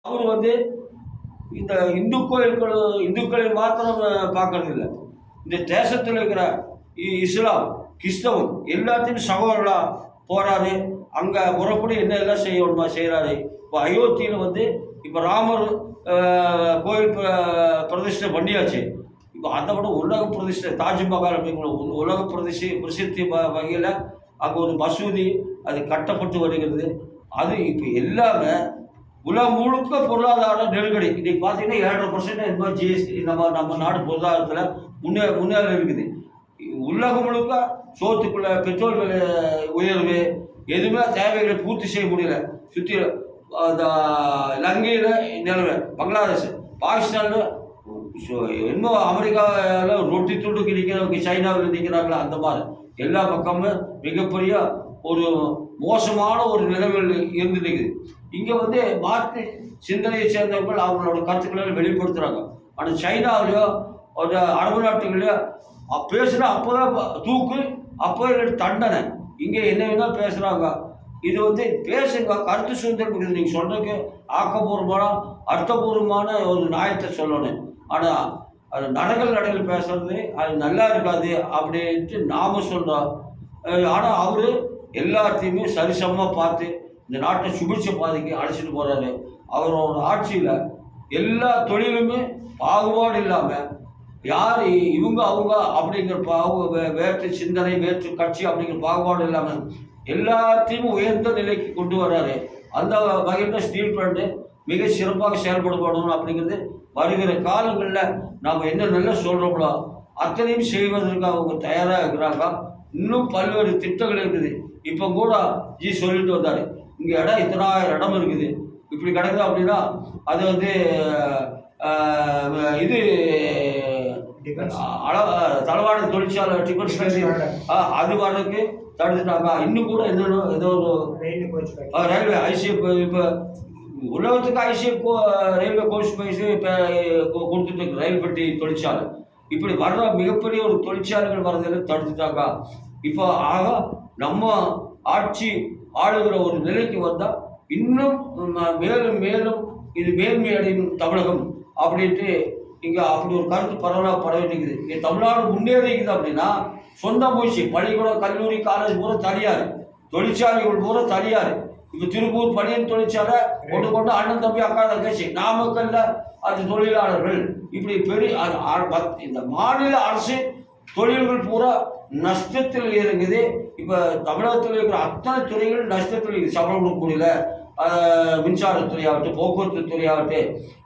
அவர் வந்து இந்த இந்துக்களை மாத்திரம் பார்க்கறது இல்லை. இந்த தேசத்தில் இருக்கிற இஸ்லாம், கிறிஸ்தவம் எல்லாத்தையும் சகோதரர்களாக போகிறாரு. அங்கே முறைப்படி என்ன எல்லாம் செய்யணுமா செய்கிறாரு. இப்போ அயோத்தியில் வந்து இப்போ ராமர் கோயில் பிரதிஷ்டை பண்ணியாச்சு. இப்போ அதை விட உலக பிரதிஷ்டை தாஜ்மஹால் அப்படிங்கிற உலக பிரசித்தி வகையில் அங்கே ஒரு மசூதி அது கட்டப்பட்டு வருகிறது. அது இப்போ எல்லாமே உலகம் முழுக்க பொருளாதார நெருக்கடி. இன்றைக்கி பார்த்தீங்கன்னா 7.5% என்னமோ ஜிஎஸ்டி நம்ம நாடு பொருளாதாரத்தில் முன்னேற இருக்குது. உலகம் முழுக்க சோத்துக்குள்ள பெட்ரோல் விலை உயர்வு, எதுவுமே தேவைகளை பூர்த்தி செய்ய முடியல. சுற்றி இலங்கையில் நிலவை, பங்களாதேஷ், பாகிஸ்தானில் இன்னும் அமெரிக்காவில் ரொட்டி துண்டுக்கு நிற்கிறவங்க, சைனாவில் நிற்கிறாங்களா, அந்த மாதிரி எல்லா பக்கமும் மிகப்பெரிய ஒரு மோசமான ஒரு நிலைமையில் இருந்துட்டு. இங்கே வந்து மாற்று சிந்தனையை சேர்ந்தவர்கள் அவங்களோட கருத்துக்களை வெளிப்படுத்துகிறாங்க. ஆனால் சைனாவிலையோ ஒரு அரபு நாட்டுகளையோ பேசுனா அப்போதான் தூக்கு, அப்போ தண்டனை. இங்கே என்ன வேணால் பேசுகிறாங்க. இது வந்து பேசுங்க, கருத்து சுதந்திரம் இருக்குது. நீங்கள் சொல்கிறதுக்கு ஆக்கப்பூர்வமான அர்த்தபூர்வமான ஒரு நியாயத்தை சொல்லணும். ஆனால் அது நடையில் பேசுறது அது நல்லா இருக்காது அப்படின்ட்டு நாம் சொல்கிறோம். ஆனால் அவர் எல்லாத்தையுமே சரிசமமாக பார்த்து இந்த நாட்டை சுபிட்ச பாதைக்கு அழைச்சிட்டு போகிறாரு. அவரோட ஆட்சியில் எல்லா தொழிலுமே பாகுபாடு இல்லாமல் யார் இவங்க அவங்க அப்படிங்கிற வேற்று சிந்தனை, வேற்று கட்சி அப்படிங்கிற பாகுபாடு இல்லாமல் எல்லாத்தையும் உயர்ந்த நிலைக்கு கொண்டு வர்றாரு. அந்த வகையில் ஸ்டீல் பிளான்ட்டு மிக சிறப்பாக செயல்படணும் அப்படிங்கிறது வருகிற காலங்களில் நாம் என்ன நல்லா சொல்கிறோங்களோ அத்தனையும் செய்வதற்கு அவங்க தயாராக இருக்கிறாங்க. இன்னும் பல்வேறு திட்டங்கள் இருக்குது. இப்போ கூட சொல்லிட்டு வந்தார், இங்கே இடம் 10,000 இடம் இருக்குது, இப்படி கிடக்குது அப்படின்னா அது வந்து இது தளவாட தொழிற்சாலை அது வர்றதுக்கு தடுத்துட்டாங்க. இன்னும் கூட என்னென்ன ஏதோ ஒரு ரயில்வே ஐசிஎஃப் இப்போ உலகத்துக்கு ஐசிஎஃப் ரயில்வே கோச் பைஸ் இப்போ கொடுத்துட்டு இருக்கு. ரயில் பெட்டி தொழிற்சாலை இப்படி வர்ற மிகப்பெரிய ஒரு தொழிற்சாலைகள் வர்றதில் தடுத்துட்டாங்க. இப்போ ஆக நம்ம ஆட்சி ஆளுகிற ஒரு நிலைக்கு வந்தால் இன்னும் மேலும் மேலும் இது மேன்மையடையும் தமிழகம் அப்படின்ட்டு இங்கே அப்படி ஒரு கருத்து பரவலாக பரவிட்டு. இங்கே தமிழ்நாடு முன்னேறிக்குது அப்படின்னா சொந்த முயற்சி, பள்ளிக்கூடம், கல்லூரி, காலேஜ் பூரா தனியார், தொழிற்சாலைகள் பூரா தனியார். இப்போ திருப்பூர் பனியன் தொழிற்சாலை கொண்டு அண்ணன் தம்பி அக்கா தங்கச்சி, நாமக்கல்ல அது தொழிலாளர்கள், இப்படி பெரிய இந்த மாநில அரசு தொழில்கள் பூரா நஷ்டத்தில் இருக்குது. இப்போ தமிழகத்தில் இருக்கிற அத்தனை துறைகள் நஷ்டத்தில் இருக்குது. சம்பளம் கொடுக்க முடியல. மின்சாரத்துறையாகட்டும், போக்குவரத்து துறையாகட்டும்,